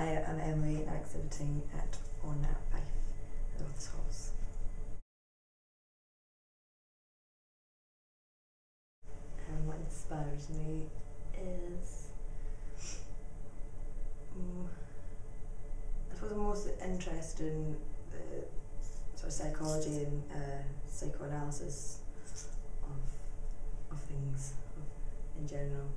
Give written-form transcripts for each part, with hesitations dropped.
Hi, I'm Emily and I'm exhibiting at Fife at Rothes Halls. And what inspires me is, I suppose I'm most interested in the sort of psychology and psychoanalysis of things in general.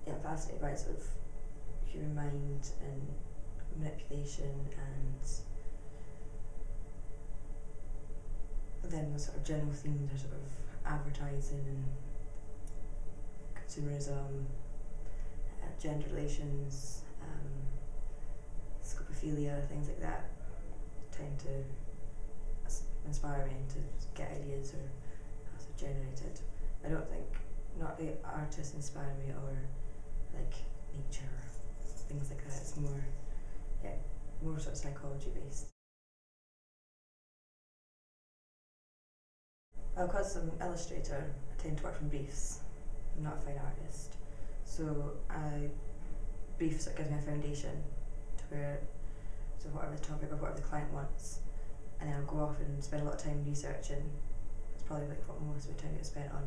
I'm fascinated by sort of human mind and manipulation, and then the sort of general themes are sort of advertising and consumerism, gender relations, scopophilia, things like that tend to inspire me to get ideas or how to generate it. I don't think, not the artists inspire me or like nature, things like that. It's more sort of psychology based. Well, because I'm an illustrator, I tend to work from briefs. I'm not a fine artist, so briefs that gives me a foundation to whatever the topic or whatever the client wants, and then I'll go off and spend a lot of time researching. It's probably like what most of the time gets spent on,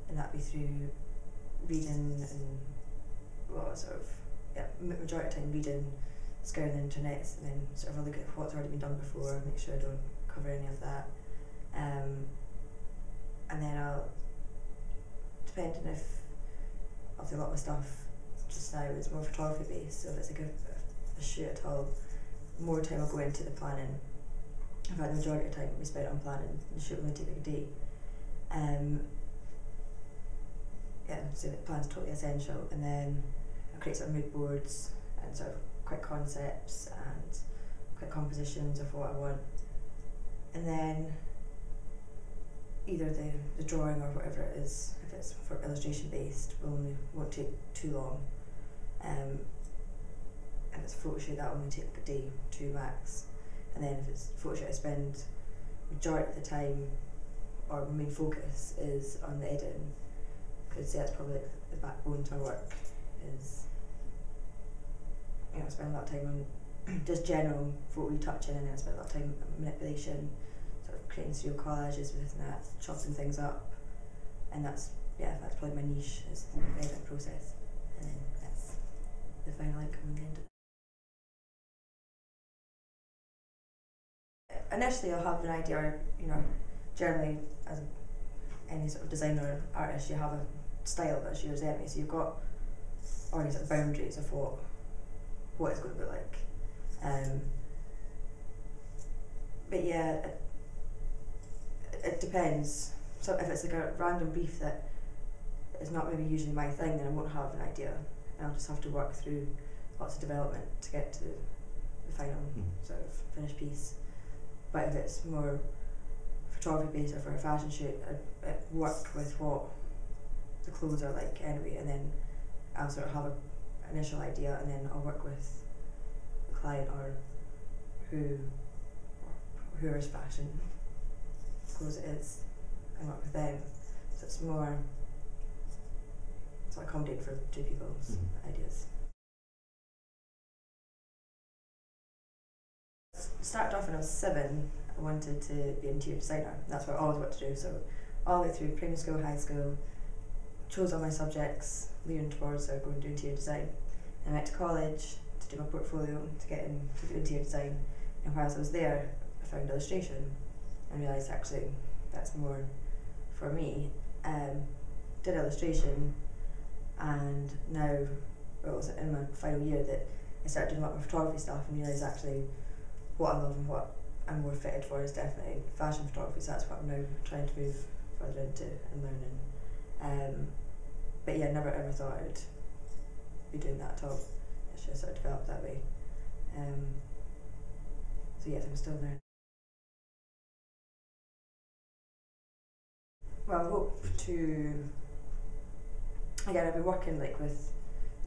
and that'd be through reading and majority of the time reading, scouring the internet, and then sort of a look at what's already been done before, make sure I don't cover any of that, and then I'll, depending if obviously a lot of my stuff just now is more photography based, so if it's like a shoot at all, more time will go into the planning. In fact, the majority of the time will be spent on planning. The shoot will only take like a day. So the plan's totally essential, and then I create sort of mood boards and sort of quick concepts and quick compositions of what I want, and then either the drawing or whatever it is, if it's for illustration based, won't take too long. If it's a photo shoot, that'll only take like a day, 2 max. And then if it's a photo shoot, I spend majority of the time, or my main focus is on the editing, because that's probably like the backbone to my work. Is I spend a lot of time on just general photo retouching, and then I spend a lot of time on manipulation, sort of creating serial collages with that, chopping things up, and that's probably my niche, is the editing process, and then that's the final outcome in the end. Initially, I'll have an idea. Generally, as any sort of designer or artist, you have a style that's yours anyway, so you've got already sort of boundaries of what it's going to be like. But yeah, it depends. So if it's like a random brief that is not maybe usually my thing, then I won't have an idea, and I'll just have to work through lots of development to get to the final sort of finished piece. But if it's more photography based or for a fashion shoot, I work with what the clothes are like anyway, and then I'll sort of have an initial idea, and then I'll work with the client or whoever's fashion clothes it is, and work with them. So it's more accommodating for 2 people's ideas. Started off when I was 7. I wanted to be an interior designer. That's what I always wanted to do. So all the way through primary school, high school, chose all my subjects, leaning towards going to do interior design. And I went to college to do my portfolio to get into do interior design. And whilst I was there, I found illustration and realised actually that's more for me. Did illustration, and now it was in my final year that I started doing a lot more photography stuff and realised actually what I love and what I'm more fitted for is definitely fashion photography, so that's what I'm now trying to move further into and learning. But yeah, never ever thought I would be doing that at all. It's just sort of developed that way. So yes, I'm still there. Well, I hope to, again, I've been working with,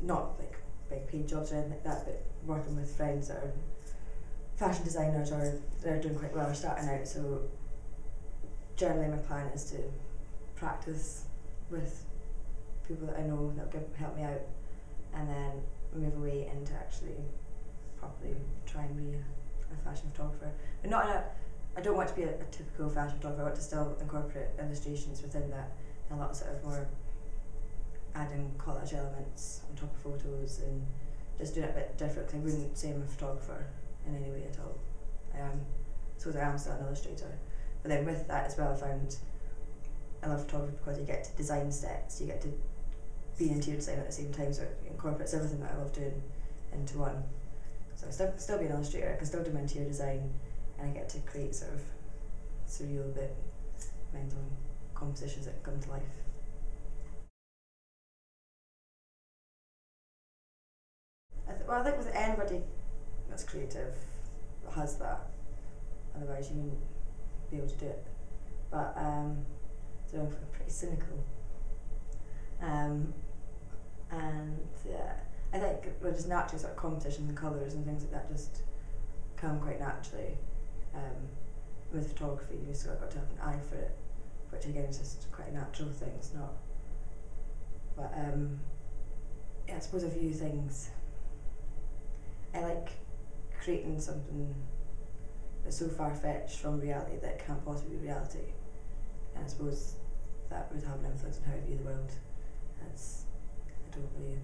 not like big paid jobs or anything like that, but working with friends that are fashion designers or they're doing quite well or starting out, so generally my plan is to practice with people that I know that will help me out, and then move away into actually properly try and be a fashion photographer. But not in a, I don't want to be a typical fashion photographer. I want to still incorporate illustrations within that, and a lot of sort of more adding collage elements on top of photos and just doing it a bit different, because I wouldn't say I'm a photographer in any way at all. I suppose I am still an illustrator. But then with that as well, I found I love photography because you get to design sets, you get to be in interior design at the same time, so it incorporates everything that I love doing into one. So I still be an illustrator, I can still do my interior design, and I get to create sort of surreal bit mental compositions that come to life. I think with anybody that's creative has that, otherwise you wouldn't be able to do it. But so I'm pretty cynical. And I think just naturally sort of compositions and colours and things like that just come quite naturally. With photography, you sort of got to have an eye for it, which again is just quite a natural thing. It's not. But yeah, I suppose a few things. I like creating something that's so far-fetched from reality that it can't possibly be reality. And I suppose that would have an influence on how I view the world. I don't really,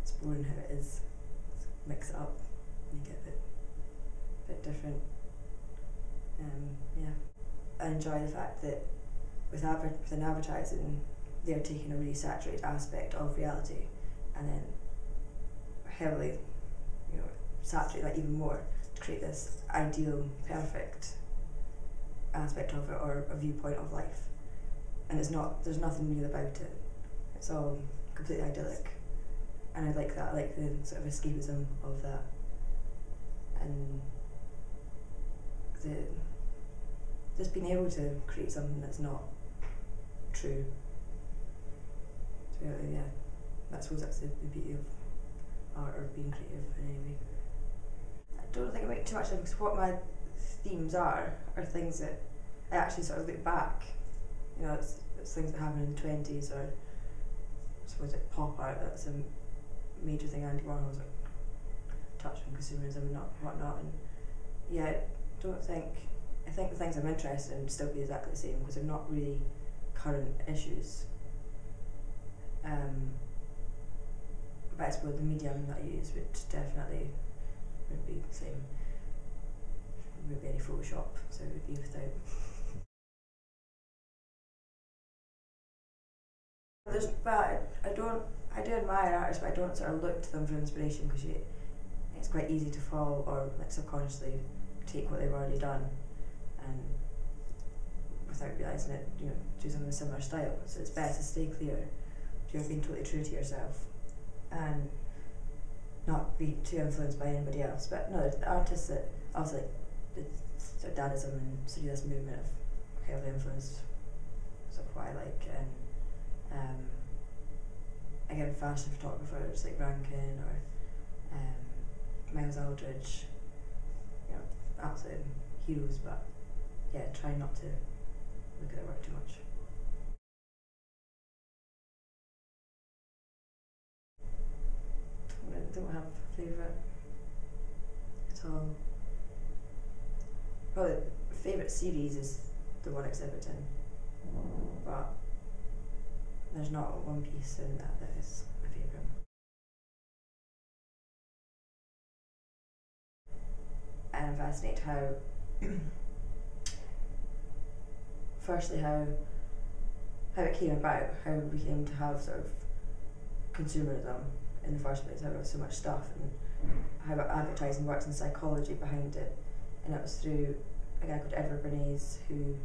it's boring how it is. Just mix it up and you get a bit different. Yeah. I enjoy the fact that within advertising, they're taking a really saturated aspect of reality and then heavily, saturate that even more to create this ideal, perfect aspect of it, or a viewpoint of life. And there's nothing real about it. It's all completely idyllic. And I like that. I like the sort of escapism of that. And just being able to create something that's not true. So yeah, I suppose that's the beauty of art or being creative in any way. I don't think I make too much of it, because what my themes are things that I actually sort of look back. It's things that happened in the 20s, or I suppose like pop art. That's a major thing. Andy Warhol's touch on consumerism and whatnot. And yeah, I think the things I'm interested in would still be exactly the same, because they're not really current issues. But I suppose the medium that I use would definitely would be the same. It wouldn't be any Photoshop, so it would be without. I do admire artists, but I don't sort of look to them for inspiration, because it's quite easy to fall or like subconsciously take what they've already done and without realising it, do something in a similar style. So it's best to stay clear. You're being totally true to yourself and not be too influenced by anybody else. But no, the artists that obviously like the sort of Dadaism and surrealist movement have heavily influenced sort of what I like, and again fashion photographers like Rankin or Miles Aldridge, absolute heroes. But yeah, try not to look at their work too much. I don't have a favourite at all. Probably favourite series is the one exhibiting, but there's not one piece in that is my favourite. And I'm fascinated how firstly how it came about, how we came to have sort of consumerism in the first place, how we have so much stuff, and how advertising works and psychology behind it. And it was through a guy called Edward Bernays, who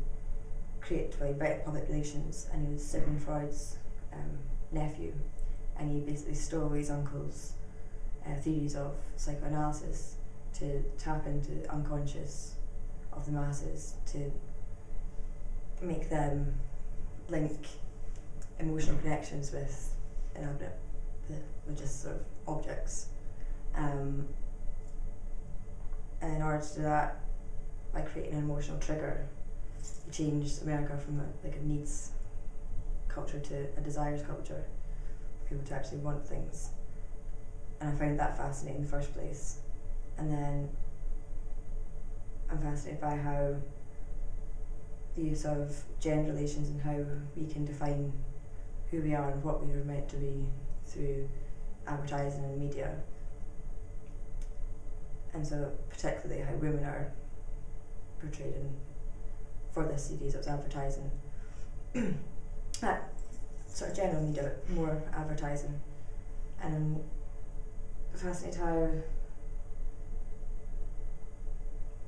invented public relations, and he was Sigmund Freud's nephew, and he basically stole his uncle's theories of psychoanalysis to tap into the unconscious of the masses, to make them link emotional connections with inanimate, with just sort of objects. And in order to do that, by creating an emotional trigger, he changed America from a needs culture to a desires culture, for people to actually want things. and I found that fascinating in the first place. And then I'm fascinated by how the use of gender relations and how we can define who we are and what we are meant to be through advertising and media. And so particularly how women are portrayed in, for this series, it was advertising. That sort of general media, more advertising. And I'm fascinated how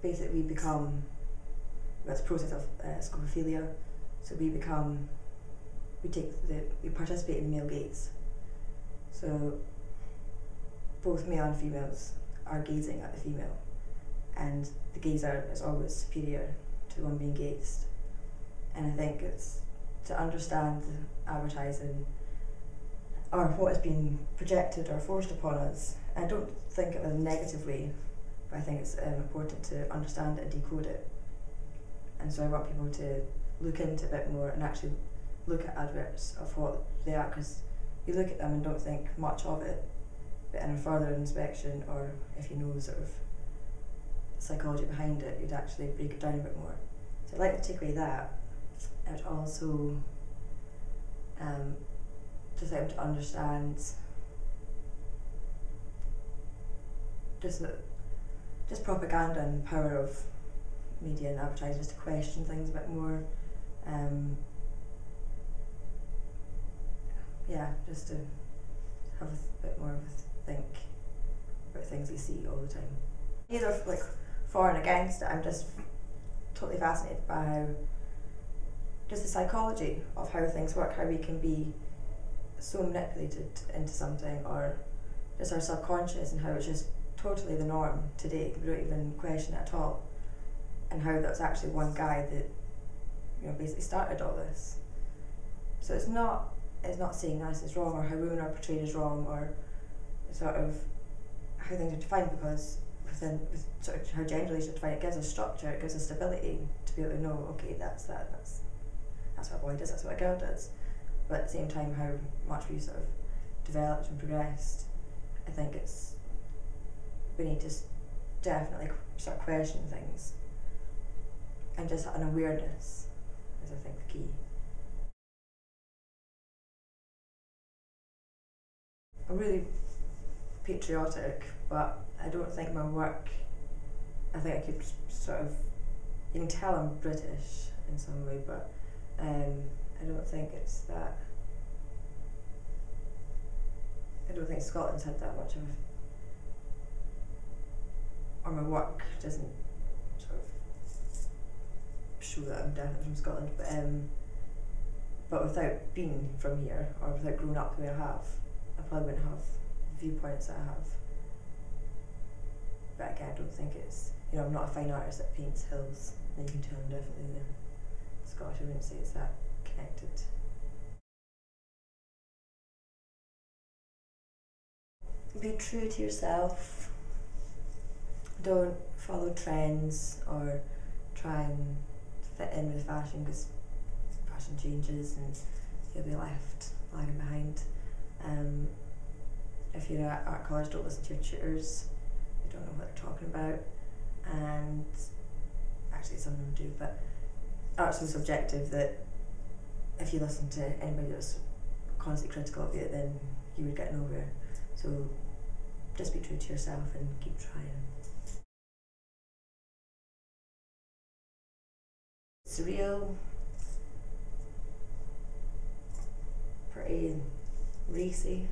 basically we become, that's the process of scopophilia, so we participate in male gaze. So both male and females are gazing at the female, and the gazer is always superior to the one being gazed. And I think it's to understand advertising or what is being projected or forced upon us. I don't think of it in a negative way, but I think it's important to understand it and decode it. And so I want people to look into it a bit more and actually look at adverts of what they are, because you look at them and don't think much of it, but in a further inspection, or if you know sort of the psychology behind it, you'd actually break it down a bit more. So I'd like to take away that. I would also just like to understand just propaganda and power of media and advertising, just to question things a bit more. Just to have a bit more of a think about things you see all the time. Neither like for and against it, I'm just totally fascinated by how just the psychology of how things work, how we can be so manipulated into something, or just our subconscious, and how it's just totally the norm today. We don't even question it at all. And how that's actually one guy that basically started all this. So it's not saying this is wrong, or how women are portrayed as wrong, or sort of how things are defined, because with sort of how gender relations are defined, it gives us structure, it gives us stability to be able to know, okay, that's what a boy does, that's what a girl does. But at the same time, how much we've sort of developed and progressed, I think we need to definitely start questioning things, and just an awareness is, I think, the key. I'm really patriotic, but I don't think my work, I think I could sort of, you can tell I'm British in some way, but I don't think it's that, I don't think Scotland's had that much of, or my work doesn't sort of show that I'm definitely from Scotland, but without being from here, or without growing up the way I have, I probably wouldn't have the viewpoints that I have. But again, I don't think it's, I'm not a fine artist that paints hills, and you can tell I'm definitely Scottish. I wouldn't say it's that connected. Be true to yourself. Don't follow trends or try and fit in with fashion, because fashion changes and you'll be left lagging behind. If you're at art college, don't listen to your tutors. They don't know what they're talking about. And actually some of them do, but art's so subjective that if you listen to anybody that's constantly critical of it, then you would get nowhere. So just be true to yourself and keep trying. Surreal, pretty racy.